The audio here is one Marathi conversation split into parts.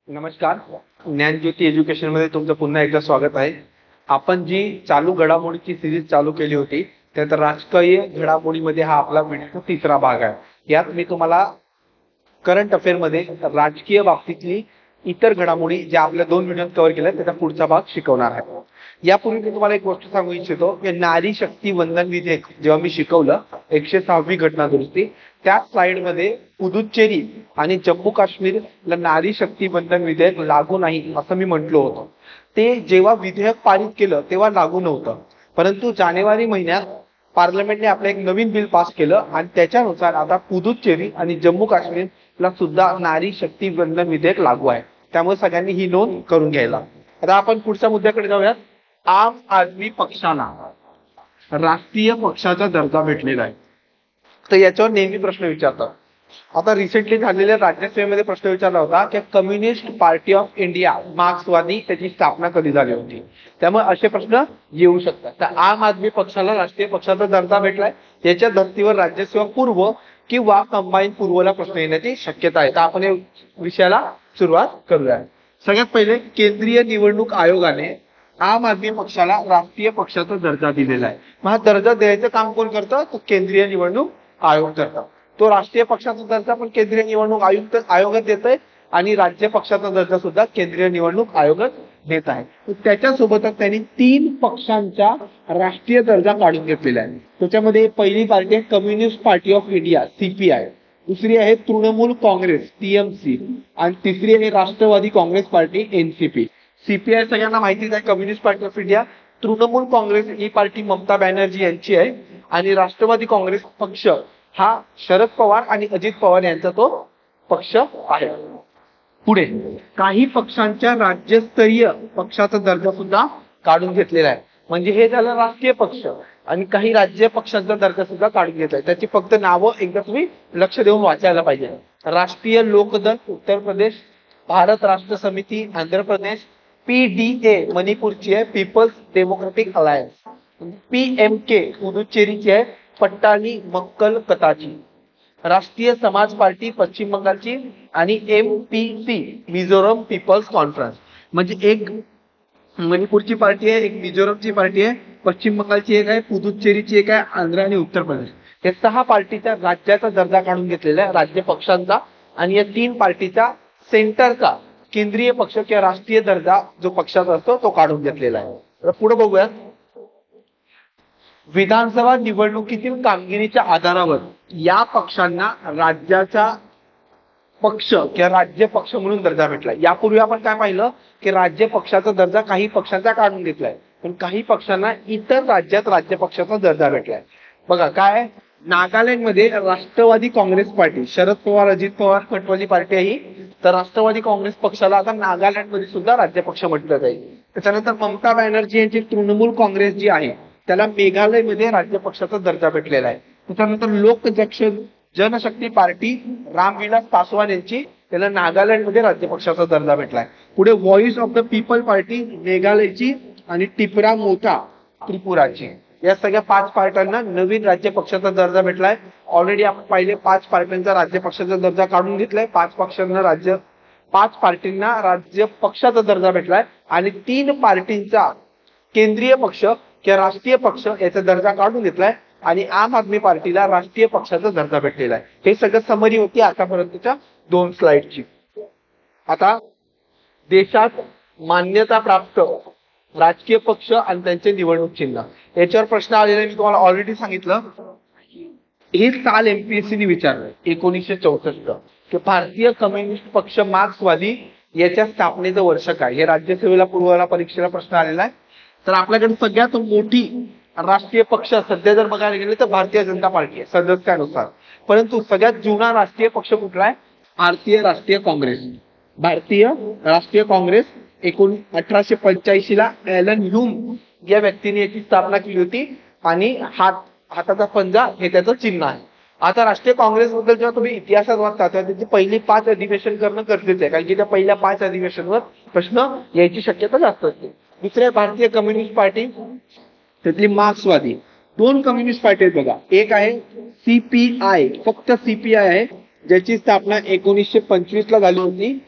नमस्कार. ज्ञानज्योती एज्युकेशन मध्ये तुमचं पुन्हा एकदा स्वागत आहे. आपण जी चालू घडामोडीची सिरीज चालू केली होती त्यात राजकीय घडामोडीमध्ये हा आपला व्हिडिओचा तिसरा भाग आहे. यात मी तुम्हाला करंट अफेअर मध्ये राजकीय बाबतीतली इतर घडामोडी ज्या आपल्या 2 व्हिडिओत कव्हर केल्या त्याचा पुढचा भाग शिकवणार आहे. यापूर्वी मी तुम्हाला एक गोष्ट सांगू इच्छितो की नारी शक्ती वंदन विधेयक जेव्हा मी शिकवलं 106वी घटना दुरुस्ती, त्या स्लाइड मध्ये पुदुच्चेरी आणि जम्मू काश्मीरला नारी शक्ती वंदन विधेयक लागू नाही असं मी म्हटलं होतं. ते जेव्हा विधेयक पारित केलं तेव्हा लागू नव्हतं, परंतु जानेवारी महिन्यात पार्लमेंटने आपलं एक नवीन बिल पास केलं आणि त्याच्यानुसार आता पुदुच्चेरी आणि जम्मू काश्मीरला सुद्धा नारी शक्ती वंदन विधेयक लागू आहे. त्यामुळे सगळ्यांनी ही नोंद करून घ्यायला. आता आपण पुढच्या मुद्द्याकडे जाऊयात. आम आदमी पक्षाला राष्ट्रीय पक्षाचा दर्जा भेटलेला आहे. तर याच्यावर नेहमी प्रश्न विचारतात. आता रिसेंटली झालेल्या राज्यसभेमध्ये प्रश्न विचारला होता की कम्युनिस्ट पार्टी ऑफ इंडिया मार्क्सवादी त्याची स्थापना कधी झाली होती. त्यामुळे असे प्रश्न येऊ शकतात. तर आम आदमी पक्षाला राष्ट्रीय पक्षाचा दर्जा भेटलाय, याच्या धर्तीवर राज्यसेवा पूर्व किंवा कंबाईन पूर्वला प्रश्न येण्याची शक्यता आहे. तर आपण या विषयाला सुरुवात करूया. सगळ्यात पहिले केंद्रीय निवडणूक आयोगाने आम आदमी पक्षाला राष्ट्रीय पक्षाचा दर्जा दिलेला आहे. मग हा दर्जा द्यायचं काम कोण करतं? तो केंद्रीय निवडणूक आयोग करतं. तो राष्ट्रीय पक्षाचा दर्जा पण केंद्रीय निवडणूक आयोगच देत आहे आणि राज्य पक्षाचा दर्जा सुद्धा केंद्रीय निवडणूक आयोगच देत आहे. त्याच्यासोबतच त्यांनी 3 पक्षांचा राष्ट्रीय दर्जा काढून घेतलेला आहे. त्याच्यामध्ये पहिली पार्टी आहे communist party of India CPI, दुसरी आहे तृणमूल काँग्रेस टीएमसी आणि तिसरी आहे Rashtravadi Congress party NCP. CPI सगळ्यांना माहितीच आहे, communist party of India. Trinamool Congress ही पार्टी ममता बॅनर्जी यांची आहे आणि राष्ट्रवादी काँग्रेस पक्ष हा शरद पवार आणि अजित पवार यांचा तो पक्ष आहे. पुढे काही पक्षांच्या राज्यस्तरीय पक्षाचा दर्जा सुद्धा काढून घेतलेला आहे. म्हणजे हे झालं राष्ट्रीय पक्ष आणि काही राज्य पक्षांचा दर्जा सुद्धा काढून घेतलाय. त्याची फक्त नावं एकदा तुम्ही लक्ष देऊन वाचायला पाहिजे. राष्ट्रीय लोकदल उत्तर प्रदेश, भारत राष्ट्र समिती आंध्र प्रदेश, पीडीए मणिपूरची आहे, पीपल्स डेमोक्रेटिक अलायन्स, पीएमके पुदुच्चेरीची आहे, पट्टाणी मक्कल कताची, राष्ट्रीय समाज पार्टी पश्चिम बंगालची आणि एमपीसी मिझोरम पीपल्स कॉन्फरन्स. म्हणजे एक मणिपूरची पार्टी आहे, एक मिझोरमची पार्टी आहे, पश्चिम बंगालची एक आहे, पुदुच्चेरीची एक आहे, आंध्र आणि उत्तर प्रदेश. या 6 पार्टीच्या राज्याचा दर्जा काढून घेतलेला आहे राज्य पक्षांचा आणि या 3 पार्टीचा सेंटरचा केंद्रीय पक्ष किंवा राष्ट्रीय दर्जा जो पक्षाचा असतो तो काढून घेतलेला आहे. तर पुढे बघूयात. विधानसभा निवडणुकीतील कामगिरीच्या आधारावर या पक्षांना राज्याचा पक्ष किंवा राज्य पक्ष म्हणून दर्जा भेटलाय. यापूर्वी आपण काय पाहिलं की राज्य पक्षाचा दर्जा काही पक्षांचा काढून घेतलाय, पण काही पक्षांना इतर राज्यात राज्य पक्षाचा दर्जा भेटलाय. बघा काय, नागालँड मध्ये राष्ट्रवादी काँग्रेस पार्टी, शरद पवार अजित पवार गटवाली पार्टी आहे, तर राष्ट्रवादी काँग्रेस पक्षाला आता नागालँड मध्ये सुद्धा राज्य पक्ष म्हटलं जाईल. त्याच्यानंतर ममता बॅनर्जी यांची तृणमूल काँग्रेस जी आहे त्याला मेघालय मध्ये राज्य पक्षाचा दर्जा भेटलेला आहे. त्याच्यानंतर लोक जनशक्ती पार्टी रामविलास पासवान यांची त्याला नागालँड मध्ये राज्य पक्षाचा दर्जा भेटलाय. पुढे voice of the people party मेघालयची आणि टिपरा मोठा त्रिपुराची, या सगळ्या 5 पार्ट्यांना नवीन राज्य पक्षाचा दर्जा भेटलाय. ऑलरेडी आपण पाहिले 5 पार्ट्यांचा राज्य पक्षाचा दर्जा काढून घेतलाय, 5 पार्टींना राज्य पक्षाचा दर्जा भेटलाय आणि 3 पार्टींचा केंद्रीय पक्ष किंवा राष्ट्रीय पक्ष याचा दर्जा काढून घेतलाय आणि आम आदमी पार्टीला राष्ट्रीय पक्षाचा दर्जा भेटलेला आहे. हे सगळं समरी होती आतापर्यंतच्या 2 स्लाइडची. आता देशात मान्यता प्राप्त राजकीय पक्ष आणि त्यांचे निवडणूक चिन्ह याच्यावर प्रश्न आलेला मी तुम्हाला ऑलरेडी सांगितलं. हे साल एमपीएससी ने विचारलं 1964 की भारतीय कम्युनिस्ट पक्ष मार्क्सवादी याच्या स्थापनेचं वर्ष काय. हे राज्यसेवेला पूर्वला परीक्षेला प्रश्न आलेला आहे. तर आपल्याकडे सगळ्यात मोठी राष्ट्रीय पक्ष सध्या जर बघायला गेले तर भारतीय जनता पार्टी आहे सदस्यानुसार, परंतु सगळ्यात जुना राष्ट्रीय पक्ष कुठला आहे? भारतीय राष्ट्रीय काँग्रेस. भारतीय राष्ट्रीय काँग्रेस 1885 ला एलन ह्यूम या व्यक्तीने याची स्थापना केली होती आणि हाताचा पंजा हे त्याचं चिन्ह आहे. आता राष्ट्रीय काँग्रेस बद्दल जेव्हा तुम्ही इतिहासात वाचता तेव्हा त्याची पहिली 5 अधिवेशन करणं गरजेचं आहे, कारण की त्या पहिल्या 5 अधिवेशनवर प्रश्न यायची शक्यता जास्त असते. दुसरे भारतीय कम्युनिस्ट पार्टी, त्यातली मार्क्सवादी. 2 कम्युनिस्ट पार्टी आहेत बघा. एक आहे सीपीआय, फक्त सीपीआय आहे, ज्याची स्थापना 1925 ला झाली होती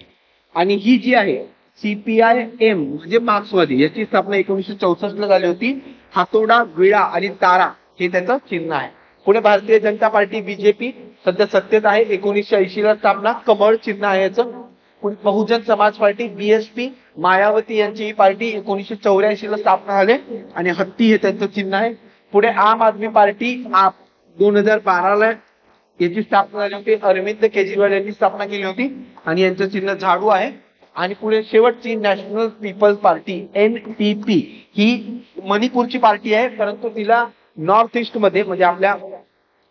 आणि ही जी आहे CPIM म्हणजे मार्क्सवादी, याची स्थापना 1964 ला झाली होती. हातोडा, विळा आणि तारा हे त्याचं चिन्ह आहे. पुढे भारतीय जनता पार्टी BJP सध्या सत्तेत आहे. 1980 ला स्थापना, कमळ चिन्ह आहे याचं. पुढे बहुजन समाज पार्टी BSP, मायावती यांची ही पार्टी 1984 ला स्थापना झाली आणि हत्ती हे त्यांचं चिन्ह आहे. पुढे आम आदमी पार्टी आप 2012 ला याची स्थापना झाली होती. अरविंद केजरीवाल यांनी स्थापना केली होती आणि यांचं चिन्ह झाडू आहे. आणि पुढे शेवटची नॅशनल पीपल्स पार्टी NPP ही मणिपूरची पार्टी आहे, परंतु तिला नॉर्थ ईस्ट मध्ये म्हणजे आपल्या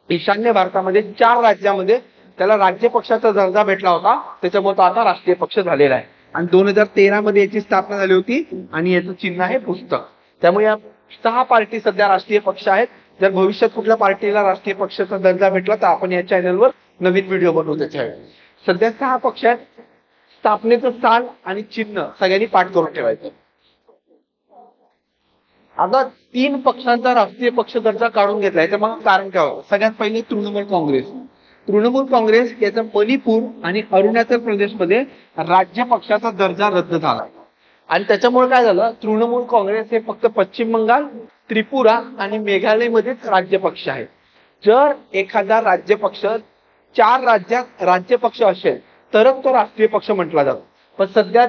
ईशान्य भारतामध्ये 4 राज्यामध्ये त्याला राज्य पक्षाचा दर्जा भेटला होता, त्याच्यामुळे तो आता राष्ट्रीय पक्ष झालेला आहे. आणि 2013 मध्ये याची स्थापना झाली होती आणि याचं चिन्ह आहे पुस्तक. त्यामुळे या 6 पार्टी सध्या राष्ट्रीय पक्ष आहेत. जर भविष्यात कुठल्या पार्टीला राष्ट्रीय पक्षाचा दर्जा भेटला तर आपण या चॅनलवर नवीन व्हिडिओ बनवू त्याच्यावर. सध्या 6 पक्ष आहेत. स्थापनेचं साल आणि चिन्ह सगळ्यांनी पाठ करून ठेवायचं. आता 3 पक्षांचा राष्ट्रीय पक्ष दर्जा काढून घेतला, याचं मग कारण काय होतं? सगळ्यात पहिले तृणमूल काँग्रेस. तृणमूल काँग्रेस याचा मणिपूर आणि अरुणाचल प्रदेशमध्ये राज्य पक्षाचा दर्जा रद्द झाला आणि त्याच्यामुळे काय झालं, तृणमूल काँग्रेस हे फक्त पश्चिम बंगाल, त्रिपुरा आणि मेघालयमध्येच राज्य पक्ष आहे. जर एखादा राज्य पक्ष 4 राज्यात राज्य पक्ष असेल तरच तो राष्ट्रीय पक्ष म्हटला जातो. पण सध्या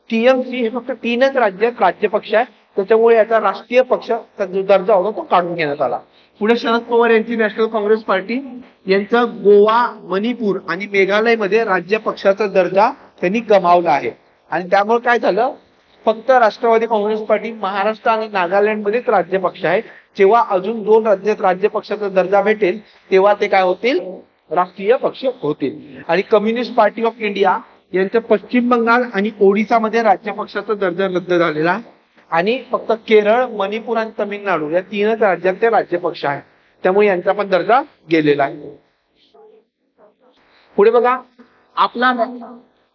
TMC हे फक्त 3च राज्यात राज्य पक्ष आहे, त्याच्यामुळे याचा राष्ट्रीय पक्षाचा जो दर्जा होता तो काढून घेण्यात आला. पुढे शरद पवार यांची नॅशनल काँग्रेस पार्टी यांचा गोवा, मणिपूर आणि मेघालयमध्ये राज्य पक्षाचा दर्जा त्यांनी गमावला आहे. आणि त्यामुळे काय झालं, फक्त राष्ट्रवादी काँग्रेस पार्टी महाराष्ट्र आणि नागालँडमध्येच राज्य पक्ष आहे. जेव्हा अजून 2 राज्यात राज्य पक्षाचा दर्जा भेटेल तेव्हा ते काय होतील, राष्ट्रीय पक्ष होतील. आणि कम्युनिस्ट पार्टी ऑफ इंडिया यांचं पश्चिम बंगाल आणि ओडिसामध्ये राज्य पक्षाचा दर्जा रद्द झालेला आहे आणि फक्त केरळ, मणिपूर आणि तमिळनाडू या 3च राज्यात ते राज्य पक्ष आहे, त्यामुळे यांचा पण दर्जा गेलेला आहे. पुढे बघा, आपला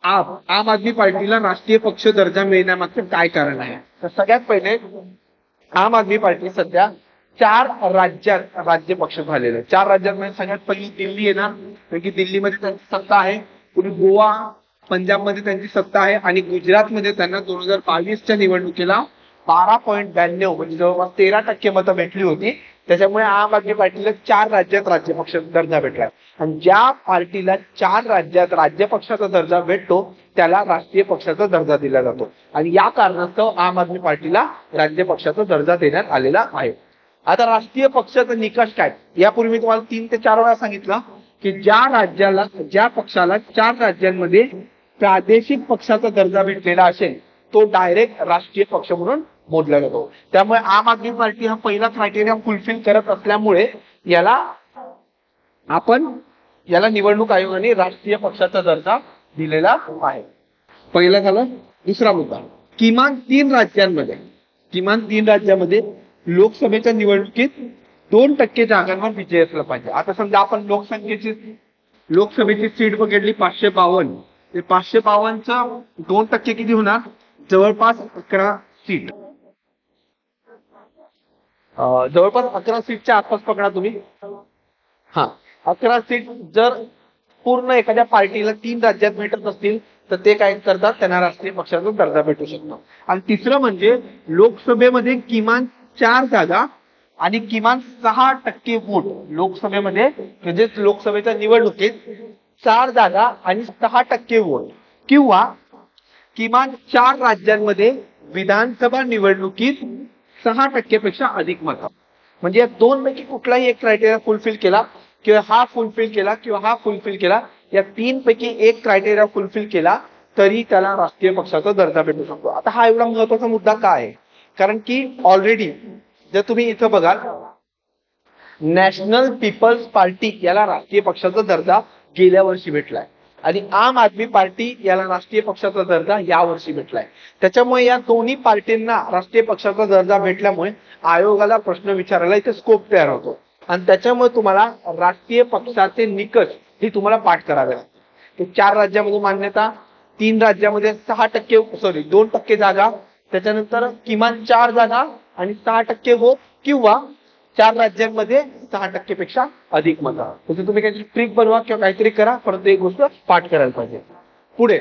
आम आदमी पार्टीला राष्ट्रीय पक्ष दर्जा मिळण्यामागचं काय कारण आहे? तर सगळ्यात पहिले आम आदमी पार्टी सध्या 4 राज्यात राज्य पक्ष झालेले आहे. 4 राज्यात म्हणजे सगळ्यात पहिली दिल्ली येणार, कारण की दिल्लीमध्ये त्यांची सत्ता आहे. पुढे गोवा, पंजाबमध्ये त्यांची सत्ता आहे आणि गुजरातमध्ये त्यांना 2022च्या निवडणुकीला 12.92 म्हणजे जवळपास 13% मतं भेटली होती. त्याच्यामुळे आम आदमी पार्टीला 4 राज्यात राज्य पक्षाचा दर्जा भेटला आणि ज्या पार्टीला 4 राज्यात राज्य पक्षाचा दर्जा भेटतो त्याला राष्ट्रीय पक्षाचा दर्जा दिला जातो आणि या कारणास्तव आम आदमी पार्टीला राज्य पक्षाचा दर्जा देण्यात आलेला आहे. आता राष्ट्रीय पक्षाचा निकष काय? यापूर्वी मी तुम्हाला 3 ते 4 वेळा सांगितलं की ज्या पक्षाला 4 राज्यांमध्ये प्रादेशिक पक्षाचा दर्जा भेटलेला असेल तो डायरेक्ट राष्ट्रीय पक्ष म्हणून मोडला जातो. त्यामुळे आम आदमी पार्टी हा पहिला क्रायटेरिया फुलफिल करत असल्यामुळे याला निवडणूक आयोगाने राष्ट्रीय पक्षाचा दर्जा दिलेला आहे. पहिला झाला. दुसरा मुद्दा, किमान 3 राज्यांमध्ये लोकसभेच्या निवडणुकीत 2% जागांवर विजय असला पाहिजे. आता समजा आपण लोकसभेची सीट बघितली 552, ते 552चा 2% किती होणार? जवळपास 11 सीट. जवळपास 11 सीटच्या आसपास पकडा तुम्ही. 11 सीट जर पूर्ण एखाद्या पार्टीला 3 राज्यात भेटत असतील तर ते काय करतात, त्यांना राष्ट्रीय पक्षाचा दर्जा भेटू शकतो. आणि तिसरं म्हणजे लोकसभेमध्ये किमान 4 जागा आणि किमान 6% वोट लोकसभेमध्ये, म्हणजे लोकसभेच्या निवडणुकीत 4 जागा आणि 6% वोट, किंवा किमान 4 राज्यांमध्ये विधानसभा निवडणुकीत 6% पेक्षा अधिक मतं. म्हणजे या 2 पैकी कुठलाही एक क्रायटेरिया फुलफिल केला किंवा हा फुलफिल केला, या 3 पैकी एक क्रायटेरिया फुलफिल केला तरी त्याला राष्ट्रीय पक्षाचा दर्जा भेटू शकतो. आता हा एवढा महत्वाचा मुद्दा का आहे? कारण की ऑलरेडी जर तुम्ही इथं बघाल, नॅशनल पीपल्स पार्टी याला राष्ट्रीय पक्षाचा दर्जा गेल्या वर्षी भेटलाय आणि आम आदमी पार्टी याला राष्ट्रीय पक्षाचा दर्जा या वर्षी भेटलाय. त्याच्यामुळे या दोन्ही पार्टींना राष्ट्रीय पक्षाचा दर्जा भेटल्यामुळे आयोगाला प्रश्न विचारायला इथे स्कोप तयार होतो आणि त्याच्यामुळे तुम्हाला राष्ट्रीय पक्षाचे निकष हे तुम्हाला पाठ करावे लागते. 4 राज्यामध्ये मान्यता, 3 राज्यामध्ये 2% जागा, त्याच्यानंतर किमान 4 जागा आणि 6% वोट, किंवा 4 राज्यांमध्ये 6% पेक्षा अधिक मतं. म्हणजे तुम्ही काहीतरी ट्रिक बनवा किंवा काहीतरी करा, परंतु एक गोष्ट पाठ करायला पाहिजे. पुढे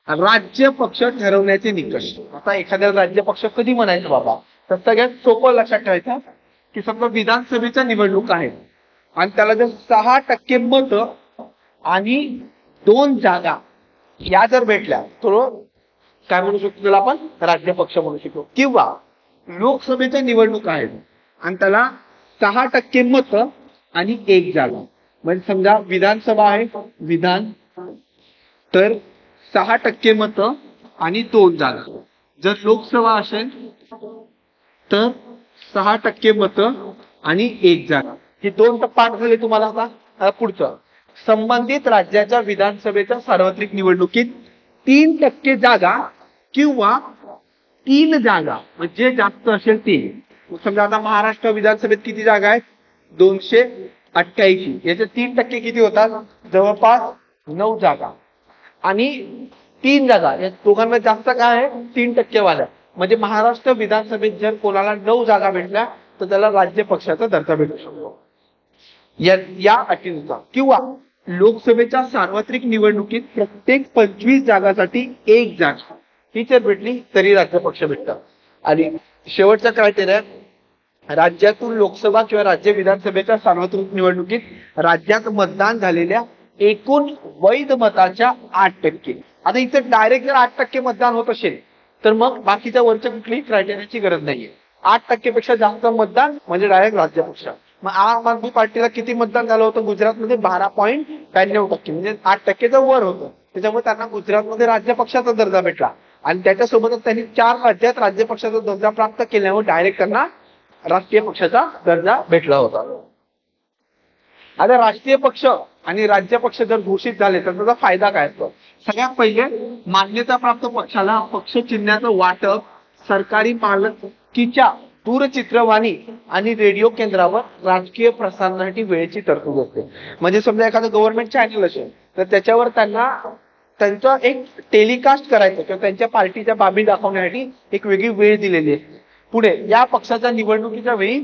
राज्य पक्ष ठरवण्याचे निकष. आता एखाद्या राज्य पक्ष कधी म्हणायचं बाबा, तर सगळ्यात सोपं लक्षात ठेवायचं की समजा विधानसभेच्या निवडणूक आहेत आणि त्याला जर 6% मत आणि 2 जागा या जर भेटल्या तर काय म्हणू शकतो, त्याला आपण राज्य पक्ष म्हणू शकतो. किंवा लोकसभेच्या निवडणूक आहेत आणि त्याला 6% मत आणि 1 जागा, म्हणजे समजा विधानसभा आहे विधान, तर 6% मत आणि 2 जागा. जर लोकसभा असेल तर 6% मत आणि 1 जागा. हे 2 पाठ झाले तुम्हाला. आता पुढचं, संबंधित राज्याच्या विधानसभेच्या सार्वत्रिक निवडणुकीत 3% जागा किंवा 3 जागा, म्हणजे जास्त असेल ती. समजा आता महाराष्ट्र विधानसभेत किती जागा आहेत, 288. याचे 3% किती होतात, जवळपास 9 जागा. आणि 3 जागा, या दोघांमध्ये जास्त काय आहे, 3% वाल्या. म्हणजे महाराष्ट्र विधानसभेत जर कोणाला 9 जागा भेटल्या तर त्याला राज्य पक्षाचा दर्जा भेटू शकतो या अटीनुसार. किंवा लोकसभेच्या सार्वत्रिक निवडणुकीत प्रत्येक 25 जागांसाठी 1 जागा ही जर भेटली तरी राज्य पक्ष भेटतात. आणि शेवटचा क्रायटेरिया, राज्यातून लोकसभा किंवा राज्य विधानसभेच्या सार्वत्रिक निवडणुकीत राज्यात मतदान झालेल्या एकूण वैध मताच्या 8%. आता इथं डायरेक्ट जर 8% मतदान होत असेल तर मग बाकीच्या वरच्या कुठलीही क्रायटेरियाची गरज नाहीये. 8% पेक्षा जास्त मतदान म्हणजे डायरेक्ट राज्य पक्ष. मग आम आदमी पार्टीला किती मतदान झालं होतं गुजरातमध्ये, 12.92%, म्हणजे 8%च्या वर होतं. त्याच्यामुळे त्यांना गुजरातमध्ये राज्य पक्षाचा दर्जा भेटला. आणि त्याच्यासोबतच त्यांनी 4 राज्यात राज्य पक्षाचा दर्जा प्राप्त केल्यामुळे डायरेक्ट त्यांना राष्ट्रीय पक्षाचा दर्जा भेटला होता. आता राष्ट्रीय पक्ष आणि राज्य पक्ष जर घोषित झाले तर त्याचा फायदा काय असतो. सगळ्यात पहिले, मान्यताप्राप्त पक्षाला पक्ष चिन्हाचं वाटप सरकारी मालकीच्या दूरचित्रवाणी आणि रेडिओ केंद्रावर राजकीय प्रसारणासाठी वेळेची तरतूद असते. म्हणजे समजा एखादं गव्हर्नमेंट चॅनल असेल तर त्याच्यावर त्यांना त्यांचा एक टेलिकास्ट करायचं किंवा त्यांच्या पार्टीच्या बाबी दाखवण्यासाठी एक वेगळी वेळ दिलेली आहे. पुढे, या पक्षाच्या निवडणुकीच्या वेळी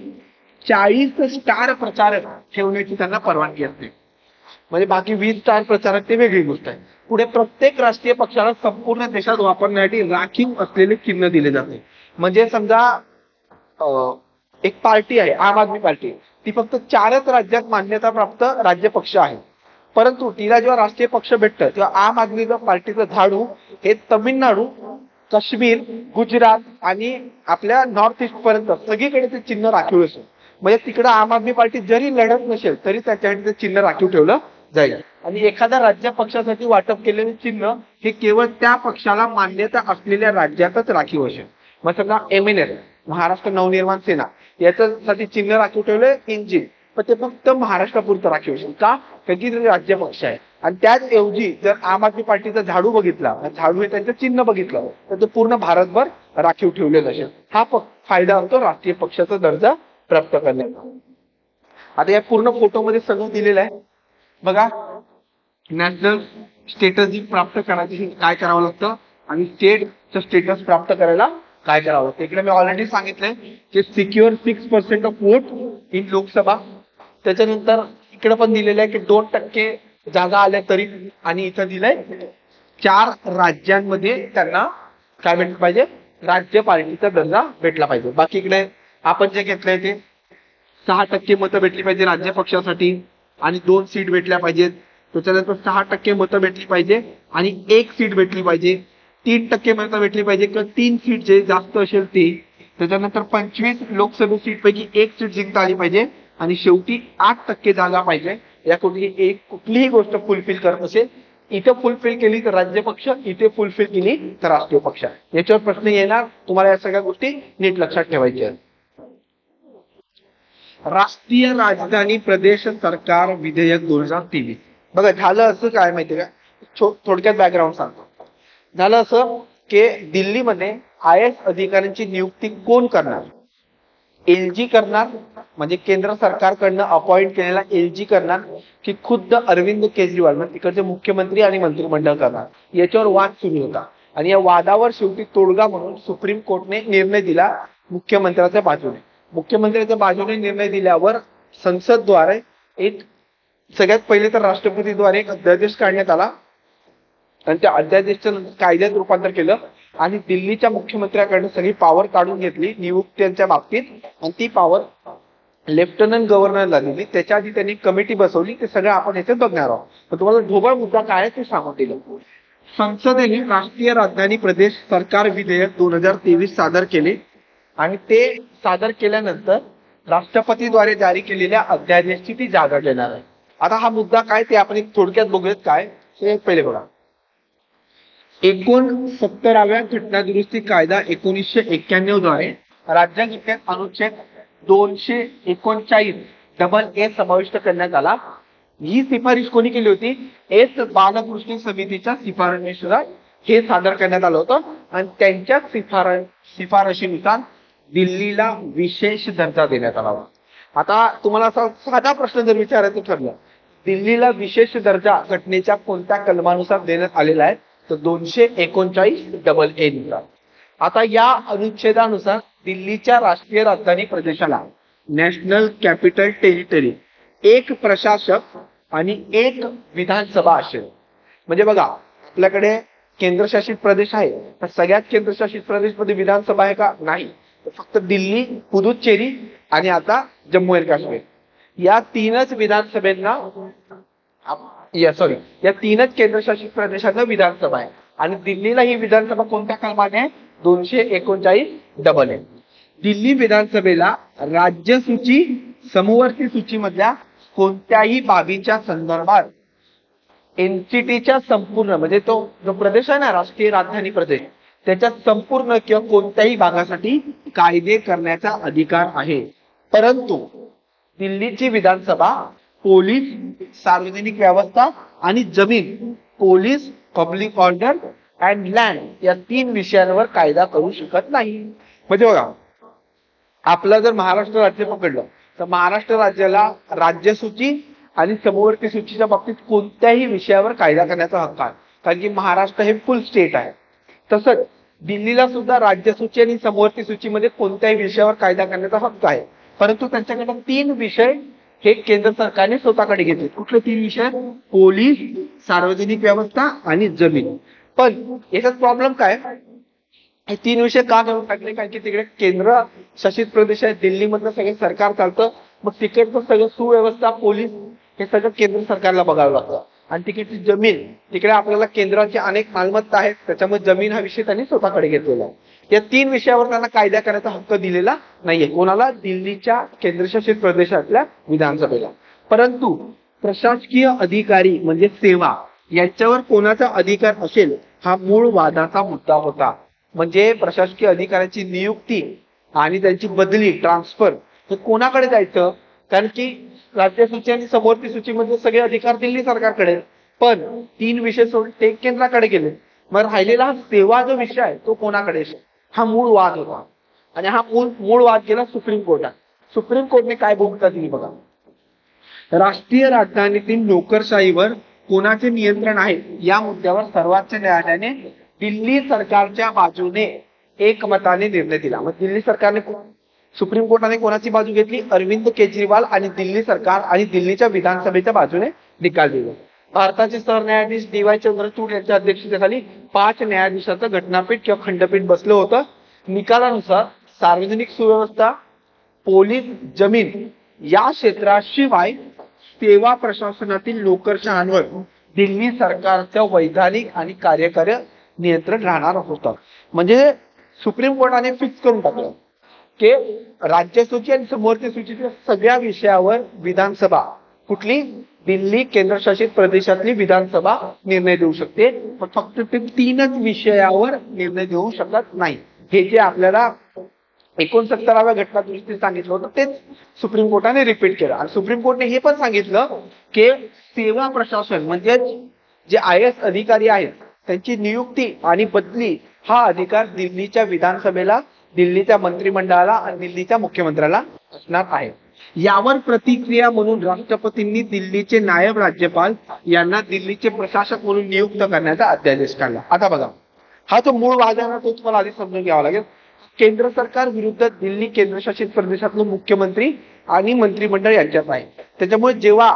40 स्टार प्रचारक ठेवण्याची त्यांना परवानगी असते. म्हणजे बाकी 20 स्टार प्रचारक ते वेगळी गोष्ट आहे. पुढे, प्रत्येक राष्ट्रीय पक्षाला संपूर्ण देशात वापरण्यासाठी राखीव असलेले चिन्ह दिले जाते. म्हणजे समजा एक पार्टी आहे आम आदमी पार्टी, ती फक्त 4च राज्यात मान्यता प्राप्त राज्य पक्ष आहे. परंतु तिला जेव्हा राष्ट्रीय पक्ष भेटतं तेव्हा आम आदमी पार्टीचं झाडू हे तमिळनाडू, काश्मीर, गुजरात आणि आपल्या नॉर्थ ईस्ट पर्यंत सगळीकडे ते चिन्ह राखीव असेल. म्हणजे तिकडे आम आदमी पार्टी जरी लढत नसेल तरी त्याच्यासाठी ते चिन्ह राखीव ठेवलं जाईल. आणि एखाद्या राज्य पक्षासाठी वाटप केलेले चिन्ह हे केवळ त्या पक्षाला मान्यता असलेल्या राज्यातच राखीव असेल. मग समजा MNS, महाराष्ट्र नवनिर्माण सेना, याच्यासाठी चिन्ह राखीव ठेवलंय इंजिन, पण ते फक्त महाराष्ट्रापुरतं राखीव असेल. का? कारण की राज्य पक्ष आहे. आणि त्याच ऐवजी जर आम आदमी पार्टीचा झाडू बघितला, झाडू हे त्यांचं चिन्ह बघितलं तर ते पूर्ण भारतभर राखीव ठेवलेलं असेल. हा फायदा होतो राष्ट्रीय पक्षाचा दर्जा प्राप्त करण्याचा. आता या पूर्ण फोटोमध्ये सगळं दिलेलं आहे बघा. नॅशनल स्टेटस प्राप्त करायची काय करावं लागतं आणि स्टेटचं स्टेटस प्राप्त करायला काय करावं लागतं. इकडे मी ऑलरेडी सांगितलंय की secure 6% of vote in Lok Sabha. त्याच्यानंतर इकडे पण दिलेलं आहे की 2% जागा आल्या तरी, आणि इथं दिलंय 4 राज्यांमध्ये त्यांना काय भेटलं पाहिजे, राज्य पार्टीचा दर्जा भेटला पाहिजे. बाकी इकडे आपण जे घेतलंय ते 6% मतं भेटली पाहिजे राज्य पक्षासाठी आणि 2 सीट भेटल्या पाहिजेत. त्याच्यानंतर 6% मतं भेटली पाहिजे आणि 1 सीट भेटली पाहिजे. 3% मतं भेटली पाहिजे किंवा 3 सीट जे जास्त असेल ती. त्याच्यानंतर 25 लोकसभा सीट पैकी 1 सीट जिंकता आली पाहिजे आणि शेवटी 8% जागा पाहिजे. या कुठलीही गोष्ट फुलफिल करत असेल, इथे फुलफिल केली तर राज्य पक्ष, इथे फुलफिल केली तर राष्ट्रीय पक्ष. याच्यावर प्रश्न येणार, तुम्हाला या सगळ्या गोष्टी नीट लक्षात ठेवायच्या आहेत. राष्ट्रीय राजधानी प्रदेश सरकार विधेयक 2023. बघा, झालं असं काय माहितीये का, थोडक्यात बॅकग्राऊंड सांगतो. झालं असं की दिल्लीमध्ये IAS अधिकाऱ्यांची नियुक्ती कोण करणार, LG करणार, म्हणजे केंद्र सरकारकडनं अपॉइंट केलेला LG करणार, की खुद्द अरविंद केजरीवाल म्हणजे तिकडचे मुख्यमंत्री आणि मंत्रिमंडळ करणार. याच्यावर वाद सुरू होता आणि या वादावर शेवटी तोडगा म्हणून सुप्रीम कोर्टने निर्णय दिला मुख्यमंत्र्याच्या बाजूने. मुख्यमंत्र्याच्या बाजूने निर्णय दिल्यावर संसदद्वारे एक, सगळ्यात पहिले तर राष्ट्रपतीद्वारे एक अध्यादेश काढण्यात आला आणि त्या अध्यादेशाचं कायद्यात रूपांतर केलं आणि दिल्लीच्या मुख्यमंत्र्याकडनं सगळी पॉवर काढून घेतली नियुक्त्यांच्या बाबतीत आणि ती पॉवर लेफ्टनंट गव्हर्नरला दिली. त्याच्या आधी त्यांनी कमिटी बसवली. ते सगळं आपण याच्यात बघणार आहोत. तर तुम्हाला ढोबळ मुद्दा काय आहे ते सांगून दिलं. संसदेने राष्ट्रीय राजधानी प्रदेश सरकार विधेयक 2023 सादर केले आणि ते सादर केल्यानंतर राष्ट्रपतीद्वारे जारी केलेल्या अध्यादेशाची ती जागा घेणार आहे. आता हा मुद्दा काय ते आपण थोडक्यात बघूयात. काय ते पहिले बघा. 69व्या घटना दुरुस्ती कायदा 1991 द्वारे राज्यघटनेत अनुच्छेद 239 समाविष्ट करण्यात आला. ही शिफारस कोणी केली होती? एस बालकृष्ण समितीच्या शिफारशीनुसार हे सादर करण्यात आलं होतं आणि त्यांच्या शिफारशीनुसार दिल्लीला विशेष दर्जा देण्यात आला. आता तुम्हाला असा साधा प्रश्न जर विचारायचं ठरलं, दिल्लीला विशेष दर्जा घटनेच्या कोणत्या कलमानुसार देण्यात आलेला आहे? तर 239 नुसार. आता या अनुच्छेदानुसार दिल्लीच्या राष्ट्रीय राजधानी प्रदेशाला नॅशनल कॅपिटल टेरिटरी एक प्रशासक आणि एक विधानसभा असेल. म्हणजे बघा, आपल्याकडे केंद्रशासित प्रदेश आहे, तर सगळ्यात केंद्रशासित प्रदेशमध्ये विधानसभा आहे का? नाही. फक्त दिल्ली, पुदुच्चेरी आणि आता जम्मू आणि काश्मीर या तीनच विधानसभेंना या तीनच केंद्रशासित प्रदेशांना विधानसभा आहे आणि दिल्लीला ही विधानसभा कोणत्या कलमाने आहे? 239 दिल्ली विधानसभेला राज्य सूची समवर्ती सूचीमधल्या कोणत्याही बाबीच्या संदर्भात एनसीटीच्या संपूर्ण म्हणजे तो जो प्रदेश आहे ना राष्ट्रीय राजधानी प्रदेश त्याच्या संपूर्ण किंवा कोणत्याही भागासाठी कायदे करण्याचा अधिकार आहे. परंतु दिल्लीची विधानसभा पोलीस, सार्वजनिक व्यवस्था आणि जमीन, police, public order and land या 3 विषयांवर कायदा करू शकत नाही. म्हणजे बघा, आपलं जर महाराष्ट्र राज्य पकडलं तर महाराष्ट्र राज्याला राज्य सूची आणि समवर्ती सूचीच्या बाबतीत कोणत्याही विषयावर कायदा करण्याचा हक्क आहे, कारण की महाराष्ट्र हे फुल स्टेट आहे. तसंच दिल्लीला सुद्धा राज्य सूची आणि समवर्ती सूचीमध्ये कोणत्याही विषयावर कायदा करण्याचा हक्क आहे. परंतु त्यांच्याकडे 3 विषय हे केंद्र सरकारने स्वतःकडे घेतले. कुठले 3 विषय? पोलीस, सार्वजनिक व्यवस्था आणि जमीन. पण याच्यात प्रॉब्लेम काय? हे 3 विषय का घेऊन टाकले? कारण की तिकडे केंद्र शासित प्रदेश आहे, दिल्लीमधलं सगळं सरकार चालतं, मग तिकडचं सगळं सुव्यवस्था, पोलीस हे सगळं केंद्र सरकारला बघावं लागतं. आणि तिकडची जमीन, तिकडे आपल्याला केंद्राची अनेक मालमत्ता आहेत, त्याच्यामुळे जमीन हा विषय त्यांनी स्वतःकडे घेतलेला आहे. या 3 विषयावर त्यांना कायदा करायचा हक्क दिलेला नाहीये. कोणाला? दिल्लीच्या केंद्रशासित प्रदेशातल्या विधानसभेला. परंतु प्रशासकीय अधिकारी म्हणजे सेवा यांच्यावर कोणाचा अधिकार असेल हा मूळ वादाचा मुद्दा होता. म्हणजे प्रशासकीय अधिकाऱ्यांची नियुक्ती आणि त्यांची बदली, ट्रान्सफर हे कोणाकडे जायचं? कारण की राज्य सूची आणि समवर्ती सूचीमध्ये सगळे अधिकार दिल्ली सरकारकडे, पण 3 विषय सोडून ते केंद्राकडे गेले. मग राहिलेला हा सेवा जो विषय आहे तो कोणाकडे? हा मूळ वाद होता आणि हा मूळ वाद गेला सुप्रीम कोर्टात. सुप्रीम कोर्टने काय भूमिका दिली बघा. राष्ट्रीय राजधानीतील नोकरशाहीवर कोणाचे नियंत्रण आहे या मुद्द्यावर सर्वोच्च न्यायालयाने दिल्ली सरकारच्या बाजूने एकमताने निर्णय दिला. मग दिल्ली सरकारने सुप्रीम कोर्टाने कोणाची बाजू घेतली? अरविंद केजरीवाल आणि दिल्ली सरकार आणि दिल्लीच्या विधानसभेच्या बाजूने निकाल दिला. भारताचे सरन्यायाधीश डी.वाय. चंद्रचूड यांच्या अध्यक्षतेखाली 5 न्यायाधीशांचं घटनापीठ किंवा खंडपीठ बसलं होतं. निकालानुसार सार्वजनिक सुव्यवस्था, पोलीस, जमीन या क्षेत्राशिवाय सेवा प्रशासनातील नोकरशहांवर दिल्ली सरकारचं वैधानिक आणि कार्यकारी नियंत्रण राहणार होतं. म्हणजे सुप्रीम कोर्टाने फिक्स करून टाकलं की राज्य सूची आणि समवर्ती सूचीच्या सगळ्या विषयावर विधानसभा कुठली? दिल्ली केंद्रशासित प्रदेशातली विधानसभा निर्णय देऊ शकते, पण फक्त ते 3च विषयावर निर्णय देऊ शकत नाही. हे जे आपल्याला 69व्या घटना दुरुस्तीत सांगितलं होतं तेच सुप्रीम कोर्टाने रिपीट केलं. आणि सुप्रीम कोर्टने हे पण सांगितलं की सेवा प्रशासन म्हणजे जे IAS अधिकारी आहेत त्यांची नियुक्ती आणि बदली हा अधिकार दिल्लीच्या विधानसभेला, दिल्लीच्या मंत्रिमंडळाला आणि दिल्लीच्या मुख्यमंत्र्याला असणार आहे. यावर प्रतिक्रिया म्हणून राष्ट्रपतींनी दिल्लीचे नायब राज्यपाल यांना दिल्लीचे प्रशासक म्हणून नियुक्त करण्याचा अध्यादेश काढला. आता बघा, हा जो मूळ वाद आहे ना तो तुम्हाला आधी समजून घ्यावा लागेल. केंद्र सरकार विरुद्ध दिल्ली केंद्रशासित प्रदेशातलं मुख्यमंत्री आणि मंत्रिमंडळ यांच्यात आहे. त्याच्यामुळे जेव्हा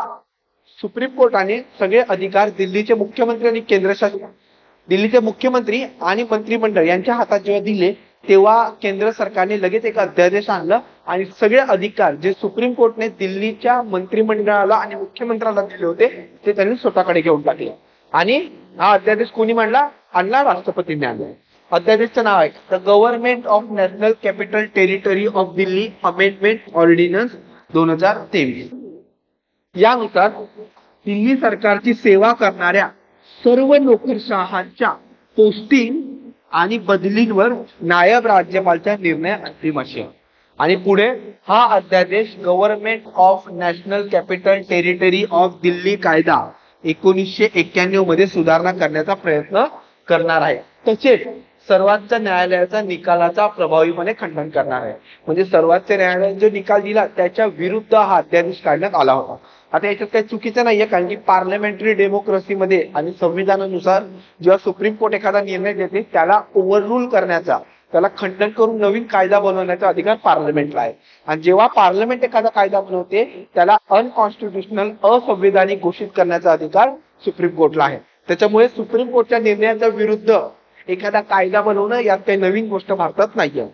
सुप्रीम कोर्टाने सगळे अधिकार दिल्लीचे मुख्यमंत्री आणि दिल्लीचे मुख्यमंत्री आणि मंत्रिमंडळ यांच्या हातात जेव्हा दिले तेव्हा केंद्र सरकारने लगेच एक अध्यादेश आणला आणि सगळे अधिकार जे सुप्रीम कोर्टने दिल्लीच्या मंत्रिमंडळाला आणि मुख्यमंत्र्याला दिले होते ते त्यांनी स्वतःकडे घेऊन टाकले. आणि हा अध्यादेश कोणी आणला राष्ट्रपतींनी आणला. अध्यादेशचं नाव आहे the government of national capital territory of Delhi amendment ordnance 2023. यानुसार दिल्ली सरकारची सेवा करणाऱ्या सर्व नोकरशहांच्या पोस्टिंग आणि बदलींवर नायब राज्यपालचा निर्णय अंतिम असेल. आणि पुढे हा अध्यादेश government of national capital territory of Delhi कायदा 1991 मध्ये सुधारणा करण्याचा प्रयत्न करणार आहे. तसेच सर्वोच्च न्यायालयाचा निकालाचा प्रभावीपणे खंडन करणार आहे. म्हणजे सर्वोच्च न्यायालयाने जो निकाल दिला त्याच्या विरुद्ध हा अध्यादेश काढण्यात आला होता. आता याच्यात काही चुकीचं नाहीये, कारण की पार्लमेंटरी डेमोक्रेसीमध्ये आणि संविधानानुसार जेव्हा सुप्रीम कोर्ट एखादा निर्णय देते त्याला ओव्हररूल करण्याचा, त्याला खंडन करून नवीन कायदा बनवण्याचा अधिकार पार्लमेंटला आहे. आणि जेव्हा पार्लमेंट एखादा कायदा बनवते त्याला अनकॉन्स्टिट्युशनल असंवैधानिक घोषित करण्याचा अधिकार सुप्रीम कोर्टला आहे. त्याच्यामुळे सुप्रीम कोर्टच्या निर्णयाच्या विरुद्ध एखादा कायदा बनवणं यात काही नवीन गोष्ट भारतात नाहीये.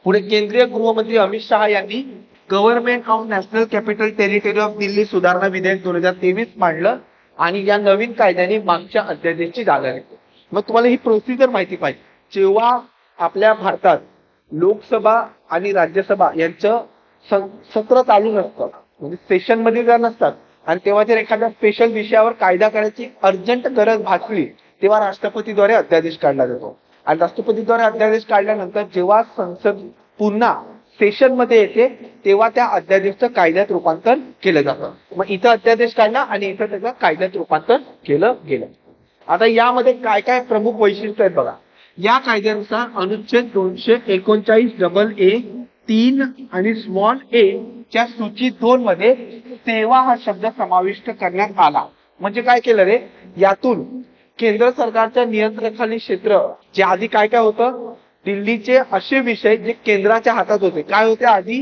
पुढे केंद्रीय गृहमंत्री अमित शहा यांनी government of national capital territory of Delhi सुधारणा विधेयक 2023 मांडलं आणि या नवीन कायद्याने मागच्या अध्यादेशाची जागा घेतली. मग तुम्हाला ही प्रोसिजर माहिती पाहिजे. जेव्हा आपल्या भारतात लोकसभा आणि राज्यसभा यांचं सत्र चालू नसतं, म्हणजे सेशन मध्ये जर नसतात आणि तेव्हा जर एखाद्या स्पेशल विषयावर कायदा करायची अर्जंट गरज भासली तेव्हा राष्ट्रपतीद्वारे अध्यादेश काढला जातो. आणि राष्ट्रपतीद्वारे अध्यादेश काढल्यानंतर जेव्हा संसद पुन्हा सेशन मध्ये येते तेव्हा त्या अध्यादेशचं कायद्यात रूपांतर केलं जातं. मग इथं अध्यादेश काढला आणि इथं त्याचं कायद्यात रूपांतर केलं गेलं. आता यामध्ये काय काय प्रमुख वैशिष्ट्य आहेत बघा. या कायद्यानुसार अनुच्छेद 239AA 3 आणि स्मॉल a च्या सूची 2 मध्ये सेवा हा शब्द समाविष्ट करण्यात आला. म्हणजे काय केलं रे, यातून केंद्र सरकारच्या नियंत्रणाखाली क्षेत्र जे आधी काय काय होतं, दिल्लीचे असे विषय जे केंद्राच्या हातात होते. काय होते आधी,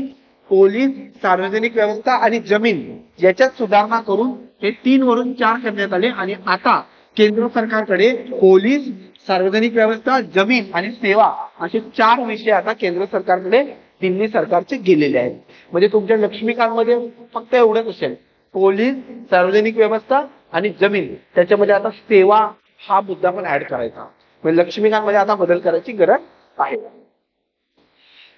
पोलीस, सार्वजनिक व्यवस्था आणि जमीन याच्यात सुधारणा करून हे 3 वरून 4 करण्यात आले. आणि आता केंद्र सरकारकडे पोलीस, सार्वजनिक व्यवस्था, जमीन आणि सेवा असे 4 विषय आता केंद्र सरकारकडे दिल्ली सरकारचे गेलेले आहेत. म्हणजे तुमच्या लक्ष्मीकांतमध्ये फक्त एवढंच असेल, पोलीस, सार्वजनिक व्यवस्था आणि जमीन. त्याच्यामध्ये आता सेवा हा मुद्दा पण ऍड करायचा. म्हणजे लक्ष्मीकांतमध्ये आता बदल करायची गरज आहे.